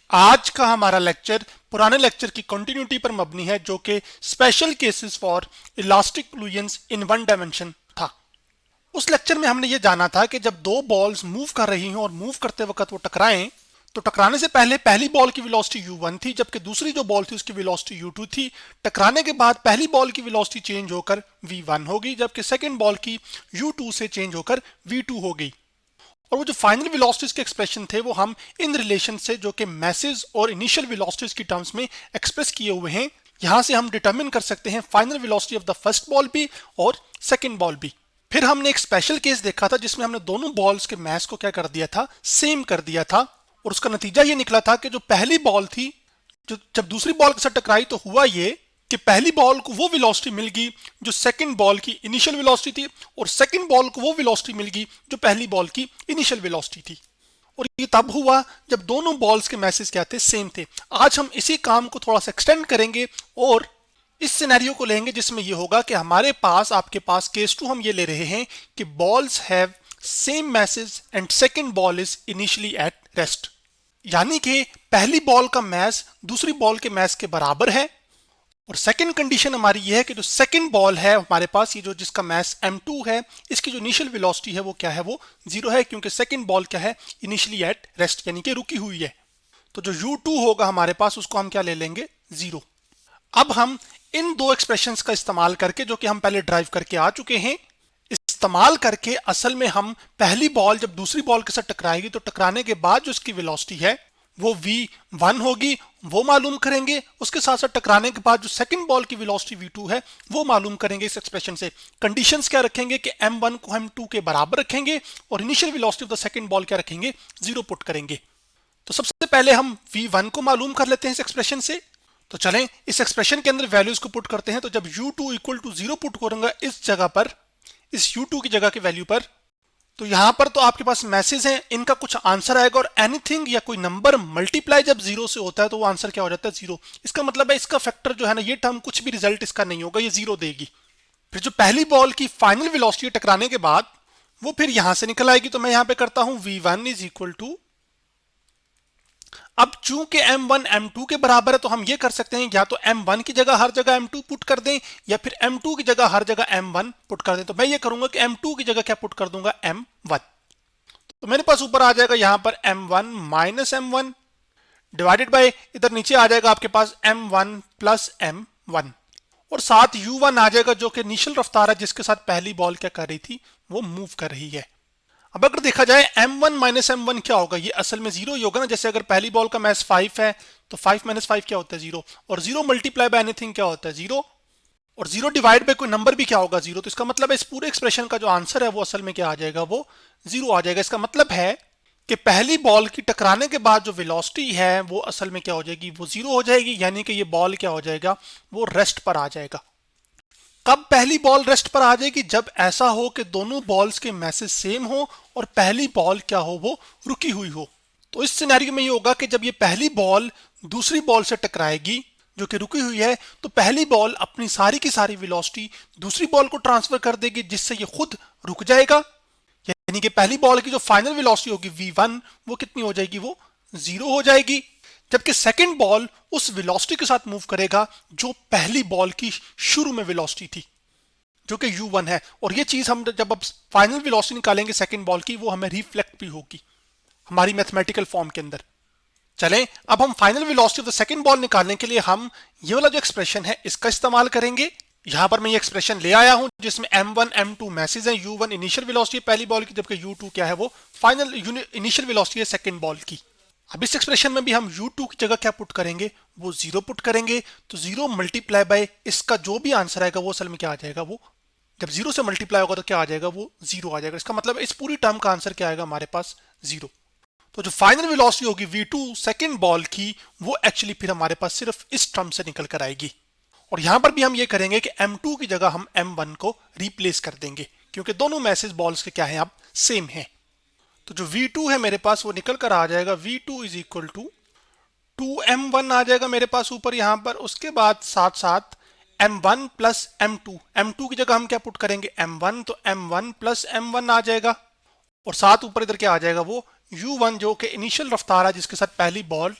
आज का हमारा लेक्चर पुराने लेक्चर की कंटिन्यूटी पर मबनी है जो कि special cases for elastic Fluence in one dimension था। उस लेक्चर में हमने ये जाना था कि जब दो बॉल्स मूव कर रही हों और मूव करते वक्त वो टकराएं तो टकराने से पहले पहली बॉल की वेलोसिटी u1 थी, जबकि दूसरी जो बॉल थी उसकी वेलोसिटी u2 थी। टकराने के बाद पहली बॉल की वेलोसिटी चेंज होकर v1 होगी, जबकि सेकंड बॉल की u2 से चेंज होकर v2 होगी। और वो जो फाइनल वेलोसिटीज के एक्सप्रेशन थे वो हम इन रिलेशन से जो कि मैसेज और इनिशियल वेलोसिटीज की टर्म्स में एक्सप्रेस किए हुए हैं, यहां से हम डिटरमिन कर सकते हैं final velocity of the first ball भी और सेकंड बॉल भी। फिर हमने एक स्पेशल केस देखा था जिसमें हमने दोनों बॉल्स के मास को क्या कर दिया था, सेम कर दिया था, और उसका नतीजा ये निकला था कि जो पहली बॉल थी जो जब दूसरी बॉल के साथ टकराई तो हुआ ये कि पहली बॉल को वो वेलोसिटी मिल गई जो सेकंड बॉल की इनिशियल वेलोसिटी थी, और सेकंड बॉल को वो वेलोसिटी मिल गई जो पहली बॉल की इनिशियल वेलोसिटी थी। और ये तब हुआ जब दोनों बॉल्स के मैसेज क्या थे, सेम थे। आज हम इसी काम को थोड़ा सा एक्सटेंड करेंगे और इस सिनेरियो को लेंगे जिसमें ये होगा कि हमारे पास आपके पास केस 2 हम ये ले रहे हैं कि balls have same message and second ball is initially at rest, यानी कि पहली बॉल का मैस दूसरी बॉल के मैस के बराबर है। और सेकंड कंडीशन हमारी ये है कि जो सेकंड बॉल है हमारे पास ये जो जिसका मास m2 है, इसकी जो इनिशियल वेलोसिटी है वो क्या है, वो 0 है, क्योंकि सेकंड बॉल क्या है, इनिशियली एट रेस्ट यानी कि रुकी हुई है। तो जो u2 होगा हमारे पास उसको हम क्या ले लेंगे, 0। अब हम इन दो एक्सप्रेशंस का इस्तेमाल करके जो कि हम पहले ड्राइव करके आ चुके हैं, इस्तेमाल करके असल में हम पहली बॉल जब दूसरी बॉल के साथ टकराएगी तो टकराने के बाद जो इसकी वेलोसिटी है वो v1 होगी, वो मालूम करेंगे। उसके साथ साथ टकराने के बाद जो सेकंड बॉल की वेलोसिटी v2 है वो मालूम करेंगे इस एक्सप्रेशन से। कंडीशंस क्या रखेंगे कि m1 को m2 के बराबर रखेंगे और initial velocity of the second ball क्या रखेंगे, 0 पुट करेंगे। तो सबसे पहले हम v1 को मालूम कर लेते हैं इस एक्सप्रेशन से। तो चलें इस एक्सप्रेशन के अंदर वैल्यूज को पुट करते हैं। तो जब u2 इक्वल टू 0 पुट करूंगा इस जगह पर, इस u2 की जगह की वैल्यू पर, तो यहां पर तो आपके पास मैसेज हैं, इनका कुछ आंसर आएगा, और एनीथिंग या कोई नंबर मल्टीप्लाई जब 0 से होता है तो वो आंसर क्या हो जाता है, 0। इसका मतलब है इसका फैक्टर जो है ना, ये टर्म कुछ भी रिजल्ट इसका नहीं होगा, ये 0 देगी। फिर जो पहली बॉल की फाइनल वेलोसिटी टकराने के बाद वो फिर यहां से निकल आएगी। तो मैं यहां पे करता हूं v1 इज इक्वल टू, अब चूंकि m1 m2 के बराबर है तो हम ये कर सकते हैं या तो m1 की जगह हर जगह m2 पुट कर दें या फिर m2 की जगह हर जगह m1 पुट कर दें। तो मैं ये करूंगा कि m2 की जगह क्या पुट कर दूंगा, m1। तो मेरे पास ऊपर आ जाएगा यहां पर m1 minus m1 divided by, इधर नीचे आ जाएगा आपके पास m1 प्लस m1, और साथ u1 आ जाएगा जो कि इनिशियल रफ्तार है जिसके साथ पहली बॉल क्या कर रही थी, वो मूव कर रही है। अब अगर देखा जाए m1 माइनस m1 क्या होगा, ये असल में 0 ही होगा ना। जैसे अगर पहली बॉल का मैस 5 है तो 5 माइनस 5 क्या होता है, 0, और 0 मल्टीप्लाई बाय एनीथिंग क्या होता है, 0, और 0 डिवाइड बाय कोई नंबर भी क्या होगा, 0। तो इसका मतलब है इस पूरे एक्सप्रेशन का जो आंसर है वो असल में क्या आ जाएगा, वो 0 आ जाएगा। इसका मतलब है कि पहली बॉल की टकराने के बाद जो वेलोसिटी है वो असल में क्या हो जाएगी, वो 0 हो जाएगी, यानी कि ये बॉल क्या हो जाएगा, वो रेस्ट पर आ जाएगा। कब पहली बॉल रेस्ट पर आ जाएगी, जब ऐसा हो कि दोनों बॉल्स के मैसेज सेम हो और पहली बॉल क्या हो, वो रुकी हुई हो। तो इस सिनेरियो में ये होगा कि जब ये पहली बॉल दूसरी बॉल से टकराएगी जो कि रुकी हुई है, तो पहली बॉल अपनी सारी की सारी वेलोसिटी दूसरी बॉल को ट्रांसफर कर देगी जिससे ये खुद रुक जाएगा, यानी कि पहली बॉल की जो फाइनल वेलोसिटी होगी v1 वो कितनी हो जाएगी, वो 0 हो जाएगी। जबकि सेकंड बॉल उस वेलोसिटी के साथ मूव करेगा जो पहली बॉल की शुरू में वेलोसिटी थी जो कि u1 है, और ये चीज हम जब अब फाइनल वेलोसिटी निकालेंगे सेकंड बॉल की वो हमें रिफ्लेक्ट भी होगी हमारी मैथमेटिकल फॉर्म के अंदर। चलें अब हम final velocity of the second ball निकालने के लिए हम ये वाला जो एक्सप्रेशन है इसका इस्तेमाल करेंगे। यहां पर मैं ये एक्सप्रेशन ले आया हूं जिसमें m1 m2 मैसेज है, u1 इनिशियल वेलोसिटी पहली बॉल की, जबकि u2 क्या है, वो फाइनल इनिशियल वेलोसिटी है सेकंड बॉल की। अब इस एक्सप्रेशन में भी हम u2 की जगह क्या पुट करेंगे, वो 0 पुट करेंगे। तो 0 मल्टीप्लाई बाय इसका जो भी आंसर आएगा वो असल में क्या आ जाएगा, वो जब 0 से मल्टीप्लाई होगा तो क्या आ जाएगा, वो 0 आ जाएगा। इसका मतलब इस पूरी टर्म का आंसर क्या आएगा हमारे पास, 0। तो जो फाइनल वेलोसिटी होगी v2 सेकंड बॉल की वो एक्चुअली फिर हमारे पास सिर्फ इस टर्म से निकल कर आएगी। और यहां पर भी हम ये करेंगे कि m2 की जगह हम m1 को रिप्लेस कर देंगे क्योंकि दोनों मैसेज बॉल्स के क्या है, अब सेम है। तो जो v2 है मेरे पास वो निकल कर आ जाएगा v2 is equal to 2m1 आ जाएगा मेरे पास ऊपर यहां पर। उसके बाद साथ साथ m1 प्लस m2 की जगह हम क्या पुट करेंगे, m1, तो m1 प्लस m1 आ जाएगा, और साथ ऊपर इधर क्या आ जाएगा, वो u1 जो कि इनिशियल रफ्तार है जिसके साथ पहली बॉल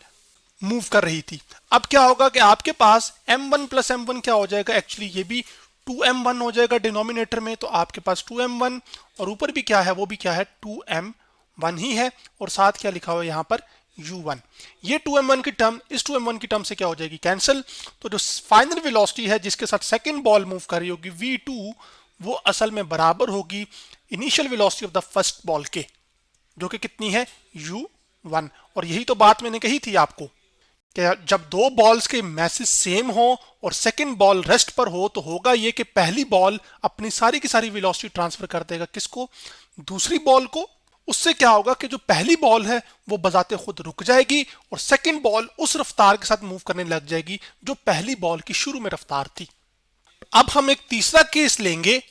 मूव कर रही थी। अब क्या होगा कि आपके पास m1 प्लस m1 क्या हो जाएगा, एक्चुअली ये भी 2m1 हो जाएगा डिनोमिनेटर में, तो आपके पास 2m1 और ऊपर भी क्या है, वो भी क्या है 2m1 ही है, और साथ क्या लिखा हुआ है यहाँ पर u1। ये 2m1 की टर्म इस 2m1 की टर्म से क्या हो जाएगी, कैंसिल। तो जो फाइनल वेलोसिटी है जिसके साथ सेकंड बॉल मूव कर रही होगी v2, वो असल में बराबर होगी initial velocity of the first ball के, जो कि कितनी है u1। और यही तो बात मैंने कही थी आपको कि जब दो बॉल्स के मैसेज सेम हो और सेकंड बॉल रेस्ट पर हो, तो होगा ये कि पहली बॉल अपनी सारी की सारी वेलोसिटी ट्रांसफर कर देगा किसको, दूसरी बॉल को। उससे क्या होगा कि जो पहली बॉल है वो बजाते खुद रुक जाएगी और सेकंड बॉल उस रफ्तार के साथ मूव करने लग जाएगी जो पहली बॉल की शुरू में रफ्तार थी। अब हम एक तीसरा केस लेंगे,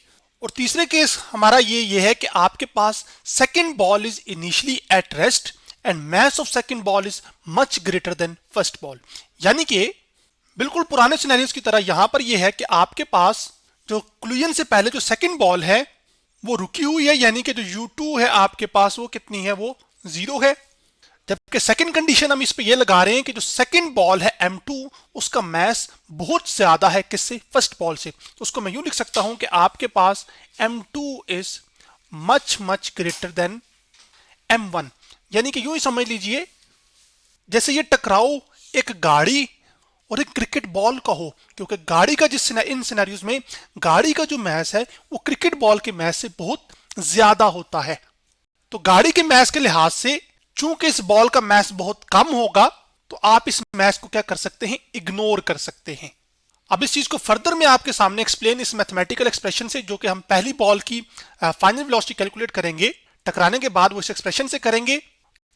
और तीसरे केस हमारा ये है कि आपके पास second ball is initially at rest and mass of second ball is much greater than first ball. यानी कि बिल्कुल पुराने सिनेरियोस की तरह यहां पर यह है कि आपके पास जो क्लूजन से पहले जो सेकंड बॉल है वो रुकी हुई है, यानी कि जो u2 है आपके पास वो कितनी है, वो 0 है। जबकि सेकंड कंडीशन हम इस पे ये लगा रहे हैं कि जो सेकंड बॉल है m2, उसका मास बहुत ज्यादा है किससे, फर्स्ट बॉल से। तो उसको मैं यूं लिख सकता हूं कि आपके पास m2 is much much greater then m1। यानी कि यूं ही समझ लीजिए जैसे ये टकराव एक गाड़ी और एक क्रिकेट बॉल का हो, क्योंकि गाड़ी का इन सिनेरियोज में गाड़ी का जो मास है वो क्रिकेट बॉल के मास से बहुत ज्यादा होता है। तो गाड़ी के मास के लिहाज से चूंकि इस बॉल का मास बहुत कम होगा, तो आप इस मास को क्या कर सकते हैं, इग्नोर कर सकते हैं। अब इस चीज को फर्दर मैं आपके सामने एक्सप्लेन इस मैथमेटिकल एक्सप्रेशन से, जो कि हम पहली बॉल की फाइनल वेलोसिटी कैलकुलेट करेंगे टकराने के बाद, वो इस एक्सप्रेशन से करेंगे।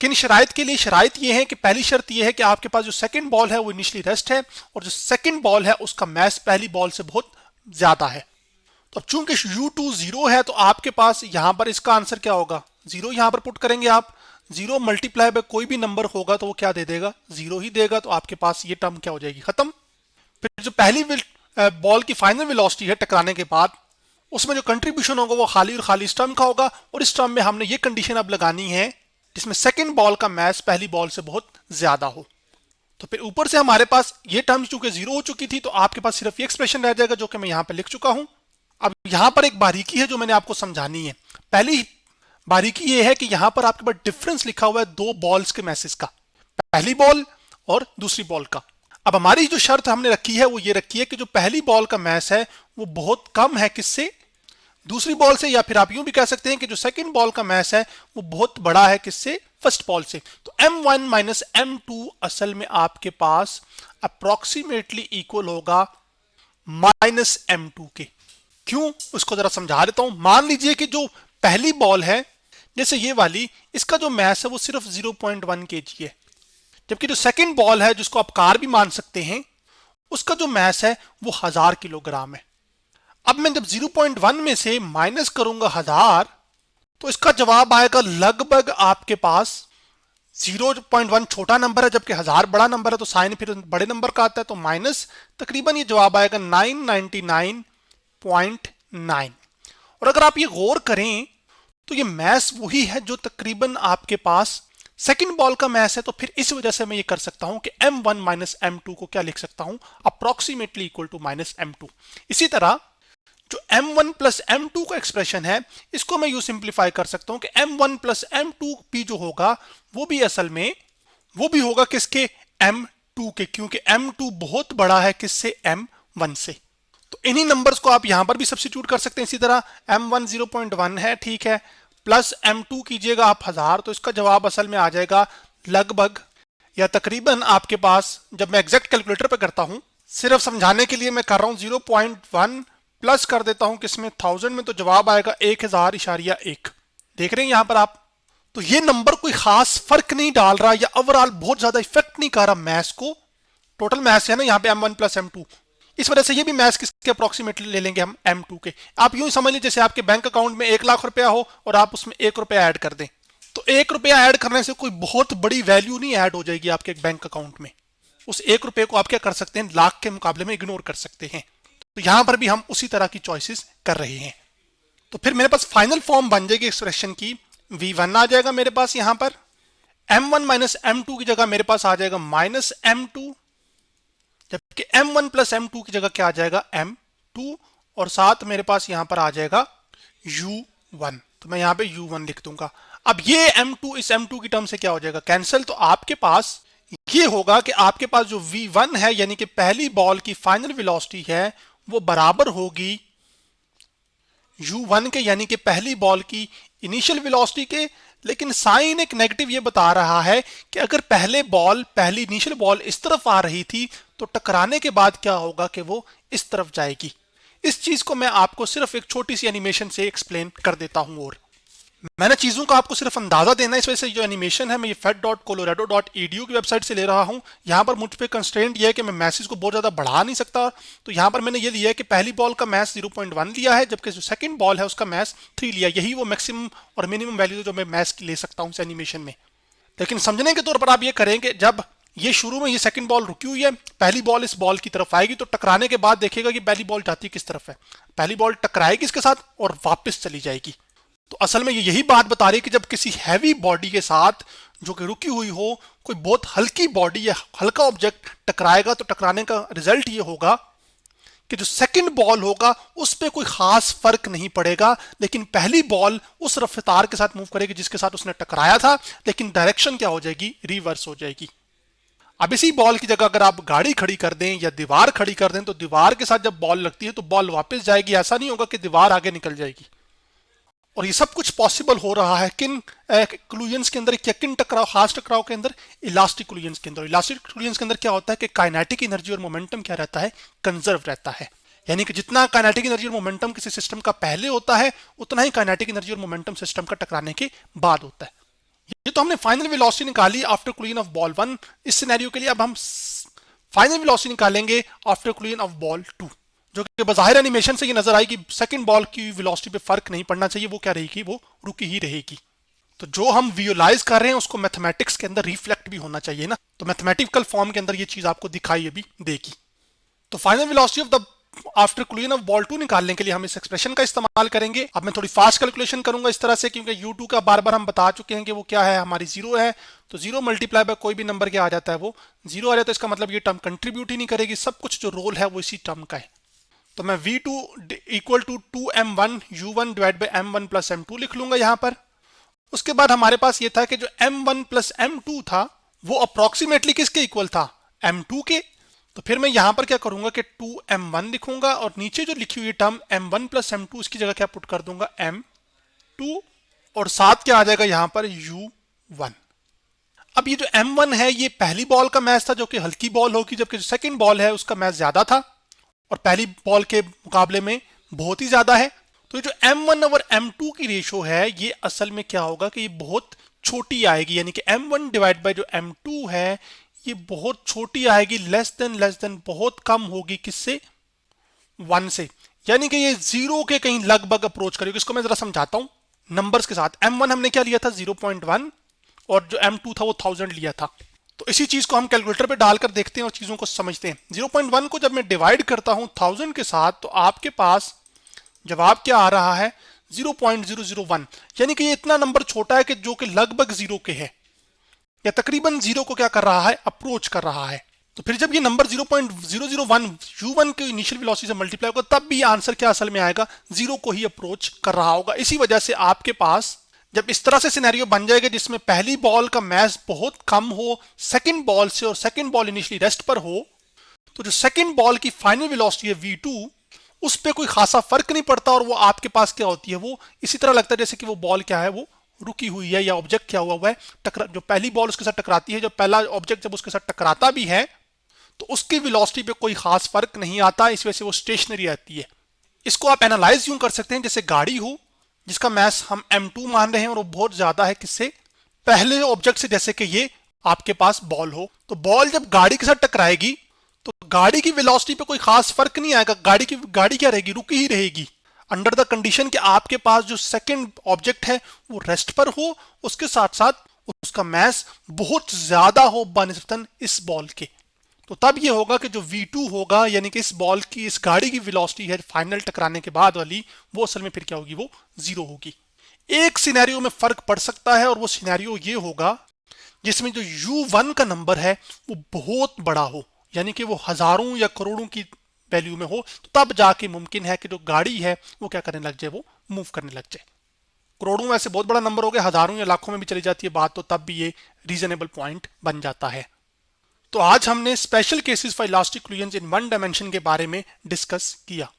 किन शराइत के लिए, शराइत ये है कि पहली शर्त ये है कि आपके पास जो सेकंड बॉल है वो इनिशियली रेस्ट है, और जो सेकंड बॉल है उसका मास पहली बॉल से बहुत ज्यादा है। तो अब चूंकि u2 0 है, तो आपके पास यहां पर इसका आंसर क्या होगा, 0 यहां पर पुट करेंगे आप, 0 मल्टीप्लाई बाय कोई भी नंबर होगा तो वो क्या दे देगा, 0 ही देगा। तो आपके पास ये टर्म क्या हो जाएगी, खत्म। फिर जो पहली बॉल की फाइनल वेलोसिटी है टकराने के बाद, उसमें जो कंट्रीब्यूशन होगा वो खाली और खाली इस टर्म का होगा, और इस टर्म में हमने ये कंडीशन अब लगानी है जिसमें सेकंड बॉल का मास पहली बॉल से बहुत ज्यादा हो। तो फिर ऊपर से हमारे पास ये टर्म चूंकि 0 हो चुकी थी, तो आपके पास सिर्फ ये एक्सप्रेशन रह जाएगा जो कि मैं यहां पर लिख चुका हूं। अब यहां पर एक बारीकी है जो मैंने आपको समझानी है। पहली बारीकी ये है कि यहां पर आपके पास डिफरेंस लिखा हुआ है दो बॉल्स के मैसेज का, पहली बॉल और दूसरी बॉल का। अब हमारी जो शर्त हमने रखी है वो ये रखी है कि जो पहली बॉल का मैस है वो बहुत कम है किससे, दूसरी बॉल से, या फिर आप यूं भी कह सकते हैं कि जो सेकंड बॉल का मैस है वो बहुत बड़ा है किससे, फर्स्ट बॉल से। तो m1 माइनस m2 असल में आपके पास अप्रोक्सीमेटली इक्वल होगा माइनस m2 के। क्यों, उसको जरा समझा देता हूं। मान लीजिए कि जो पहली बॉल है जैसे ये वाली, इसका जो मैस है वो सिर्फ 0.1 kg है, जबकि जो सेकंड बॉल है जिसको आप कार भी मान सकते हैं, उसका जो मैस है वो 1000 किलोग्राम है। अब मैं जब 0.1 में से माइनस करूंगा 1000, तो इसका जवाब आएगा लगभग आपके पास 0.1 छोटा नंबर है जबकि 1000 बड़ा नंबर है, तो साइन फिर बड़े नंबर का आता है, तो माइनस तकरीबन ये जवाब आएगा 999.9। और अगर आप ये गौर करें तो ये मैस वही है जो तकरीबन आपके पास सेकंड बॉल का मैस है। तो फिर इस वजह से मैं ये कर सकता हूं कि m1 माइनस m2 को क्या लिख सकता हूं, approximately equal to minus m2। इसी तरह जो m1 प्लस m2 का एक्सप्रेशन है, इसको मैं यूं सिंप्लीफाई कर सकता हूं कि m1 प्लस m2 भी जो होगा वो भी असल में वो भी होगा किसके, m2 के, क्योंकि m2 बहुत बड़ा है किससे, m1 से। तो इन्हीं नंबर्स को आप यहां पर भी सब्स्टिट्यूट कर सकते हैं। इसी तरह m1 0.1 है, ठीक है, प्लस m2 कीजिएगा आप 1000, तो इसका जवाब असल में आ जाएगा लगभग या तकरीबन आपके पास, जब मैं एग्जैक्ट कैलकुलेटर पे करता हूं, सिर्फ समझाने के लिए मैं कर रहा हूं 0.1 प्लस कर देता हूं किसमें, 1000 में, तो जवाब आएगा 1000.1। देख रहे हैं यहां पर आप। तो ये नंबर कोई खास फर्क नहीं डाल रहा या ओवरऑल बहुत ज्यादा इफेक्ट नहीं कर रहा मैथ्स को, टोटल मैथ्स है ना यहाँ पे m1 प्लस m2, इस वजह से ये भी मैथ्स किसके अप्रोक्सीमेटली ले लेंगे हम, m2 के। आप यूं समझ लीजिए जैसे आपके बैंक अकाउंट में 1 लाख रुपया हो और आप उसमें 1 रुपया ऐड कर दें, तो 1 रुपया ऐड करने से कोई बहुत बड़ी वैल्यू नहीं ऐड हो जाएगी आपके बैंक अकाउंट में। उस 1 रुपये को आप क्या कर सकते हैं, लाख के मुकाबले में इग्नोर कर सकते हैं। तो यहां पर भी हम उसी तरह की चॉइसेस कर रहे हैं। तो फिर मेरे पास फाइनल फॉर्म बन जाएगी एक्सप्रेशन की, v1 आ जाएगा मेरे पास यहां पर, m1 माइनस m2 की जगह मेरे पास आ जाएगा माइनस m2, जबकि m1 प्लस m2 की जगह क्या आ जाएगा m2, और साथ मेरे पास यहां पर आ जाएगा u1, तो मैं यहां पे u1 लिख दूंगा। अब ये m2 इस m2 की टर्म से क्या हो जाएगा, कैंसिल। तो आपके पास ये होगा कि आपके पास जो v1 है यानी कि पहली बॉल की फाइनल वेलोसिटी है वो बराबर होगी u1 के, यानी कि पहली बॉल की इनिशियल वेलोसिटी के। लेकिन साइन एक नेगेटिव ये बता रहा है कि अगर पहली इनिशियल बॉल इस तरफ आ रही थी तो टकराने के बाद क्या होगा कि वो इस तरफ जाएगी। इस चीज को मैं आपको सिर्फ एक छोटी सी एनिमेशन से एक्सप्लेन कर देता हूं, और मैंने चीजों का आपको सिर्फ अंदाजा देना है, इस वजह से जो एनिमेशन है मैं ये fed.colorado.edu की वेबसाइट से ले रहा हूं। यहां पर मुझ पे कंस्ट्रेंट ये है कि मैं मैसेज को बहुत ज्यादा बढ़ा नहीं सकता, तो यहां पर मैंने ये लिया है कि पहली बॉल का मैस 0.1 लिया है, जबकि जो सेकंड बॉल है उसका मैस 3 लिया। यही वो मैक्सिमम और मिनिमम वैल्यू जो मैं मैस ले सकता हूं इस एनिमेशन में। लेकिन समझने के तौर पर आप ये करेंगे, जब ये शुरू में ये सेकंड बॉल रुकी हुई है, पहली बॉल इस बॉल की तरफ आएगी तो टकराने के बाद देखेगा कि पहली बॉल जाती किस तरफ है, पहली बॉल टकराएगी इसके साथ और वापस चली जाएगी। तो असल में ये यही बात बता रही है कि जब किसी हैवी बॉडी के साथ जो कि रुकी हुई हो कोई बहुत हल्की बॉडी या हल्का ऑब्जेक्ट टकराएगा तो टकराने का रिजल्ट ये होगा कि जो सेकंड बॉल होगा उस पर कोई खास फर्क नहीं पड़ेगा, लेकिन पहली बॉल उस रफ्तार के साथ मूव करेगी जिसके साथ उसने टकराया था, लेकिन डायरेक्शन क्या हो जाएगी, रिवर्स हो जाएगी। अब इसी बॉल की जगह अगर आप गाड़ी खड़ी कर दें या दीवार खड़ी कर दें तो दीवार के साथ जब बॉल लगती है तो बॉल वापस जाएगी, ऐसा नहीं होगा कि दीवार आगे निकल जाएगी। और ये सब कुछ पॉसिबल हो रहा है किन कोलिजन्स के अंदर, क्या किन टकराव, खास टकराव के अंदर, इलास्टिक कोलिजन्स के अंदर। इलास्टिक कोलिजन्स के अंदर क्या होता है कि काइनेटिक एनर्जी और मोमेंटम क्या रहता है, कंजर्व रहता है। यानी कि जितना काइनेटिक एनर्जी और मोमेंटम किसी सिस्टम का पहले होता है उतना ही काइनेटिक एनर्जी और मोमेंटम सिस्टम का टकराने के बाद होता है। ये तो हमने फाइनल वेलोसिटी निकाली आफ्टर कोलिजन ऑफ बॉल 1 इस सिनेरियो के लिए। अब हम फाइनल वेलोसिटी निकालेंगे आफ्टर कोलिजन ऑफ बॉल 2, जो कि बाहर एनिमेशन से ये नजर आई कि सेकंड बॉल की वेलोसिटी पे फर्क नहीं पड़ना चाहिए, वो क्या रहेगी, वो रुकी ही रहेगी। तो जो हम विजुअलाइज कर रहे हैं उसको मैथमेटिक्स के अंदर रिफ्लेक्ट भी होना चाहिए ना, तो मैथमेटिकल फॉर्म के अंदर ये चीज आपको दिखाई अभी देगी। तो final velocity of the after collision of ball 2 निकालने के लिए हम इस एक्सप्रेशन का इस्तेमाल करेंगे। अब मैं थोड़ी फास्ट कैलकुलेशन करूंगा इस तरह से, क्योंकि u2 का बार बार हम बता चुके हैं कि वो क्या है, हमारी 0 है। तो 0 मल्टीप्लाई बाय कोई भी नंबर क्या आ जाता है, वो 0 आ जाता है। इसका मतलब ये टर्म कंट्रीब्यूट ही नहीं करेगी, सब कुछ जो रोल है वो इसी टर्म का है। तो मैं v2 equal to 2m1 u1 divide by m1 plus m2 लिख लूंगा यहां पर। उसके बाद हमारे पास ये था कि जो m1 प्लस m2 था वो अप्रोक्सीमेटली किसके इक्वल था, m2 के। तो फिर मैं यहां पर क्या करूंगा कि 2m1 लिखूंगा और नीचे जो लिखी हुई टर्म m1 प्लस m2 उसकी जगह क्या पुट कर दूंगा m2, और साथ क्या आ जाएगा यहां पर u1। अब ये जो m1 है ये पहली बॉल का मैच था जो कि हल्की बॉल होगी, जबकि जो सेकंड बॉल है उसका मैच ज्यादा था और पहली बॉल के मुकाबले में बहुत ही ज्यादा है। तो ये जो m1 और m2 की रेशो है ये असल में क्या होगा कि ये बहुत छोटी आएगी, यानी कि m1 डिवाइड बाय जो m2 है ये बहुत छोटी आएगी, लेस देन बहुत कम होगी, किससे, 1 से। यानी कि ये 0 के कहीं लगभग अप्रोच करेगी। इसको मैं जरा समझाता हूं नंबर्स के साथ। m1 हमने क्या लिया था 0.1 और जो m2 था वो 1000 लिया था। तो इसी चीज को हम कैलकुलेटर पे डालकर देखते हैं और चीजों को समझते हैं। 0.1 को जब मैं डिवाइड करता हूं 1000 के साथ तो आपके पास जवाब क्या आ रहा है 0.001, यानी कि ये इतना नंबर छोटा है कि जो कि लगभग 0 के है या तकरीबन 0 को क्या कर रहा है, अप्रोच कर रहा है। तो फिर जब ये नंबर 0.001 u1 के इनिशियल वेलोसिटी से मल्टीप्लाई होगा तब भी आंसर क्या असल में आएगा, 0 को ही अप्रोच कर रहा होगा। इसी वजह से आपके पास जब इस तरह से सिनेरियो बन जाएगा जिसमें पहली बॉल का मैच बहुत कम हो सेकंड बॉल से और सेकंड बॉल इनिशियली रेस्ट पर हो, तो जो सेकंड बॉल की फाइनल वेलोसिटी है v2 उस पर कोई खासा फर्क नहीं पड़ता और वो आपके पास क्या होती है, वो इसी तरह लगता है जैसे कि वो बॉल क्या है, वो रुकी हुई है या ऑब्जेक्ट क्या हुआ है, जो पहली बॉल उसके साथ टकराती है, जो पहला ऑब्जेक्ट जब उसके साथ टकराता भी है तो उसकी वेलोसिटी पे कोई खास फर्क नहीं आता, इस वजह से वो स्टेशनरी रहती है। इसको आप एनालाइज यूं कर सकते हैं जैसे गाड़ी हो जिसका मैस हम m2 मान रहे हैं और वो बहुत ज्यादा है किससे, पहले ऑब्जेक्ट से, जैसे कि ये आपके पास बॉल हो। तो बॉल जब गाड़ी के साथ टकराएगी तो गाड़ी की वेलोसिटी पे कोई खास फर्क नहीं आएगा, गाड़ी क्या रहेगी, रुकी ही रहेगी, अंडर द कंडीशन कि आपके पास जो सेकंड ऑब्जेक्ट है वो रेस्ट पर हो, उसके साथ साथ उसका मैस बहुत ज्यादा हो बनिस्बतन इस बॉल के। तो तब ये होगा कि जो v2 होगा यानी कि इस बॉल की, इस गाड़ी की वेलोसिटी है फाइनल टकराने के बाद वाली, वो असल में फिर क्या होगी, वो 0 होगी। एक सिनेरियो में फर्क पड़ सकता है और वो सिनेरियो ये होगा जिसमें जो U1 का नंबर है वो बहुत बड़ा हो, यानी कि वो हजारों या करोड़ों की वैल्यू में हो, तो तब जाके मुमकिन है कि जो गाड़ी है वो क्या करने लग जाए, वो मूव करने लग जाए। करोड़ों वैसे बहुत बड़ा नंबर हो गया, हजारों या लाखों में भी चली जाती है बात, तो तब भी ये रीजनेबल पॉइंट बन जाता है। तो आज हमने special cases for elastic Fluence in one dimension के बारे में डिस्कस किया।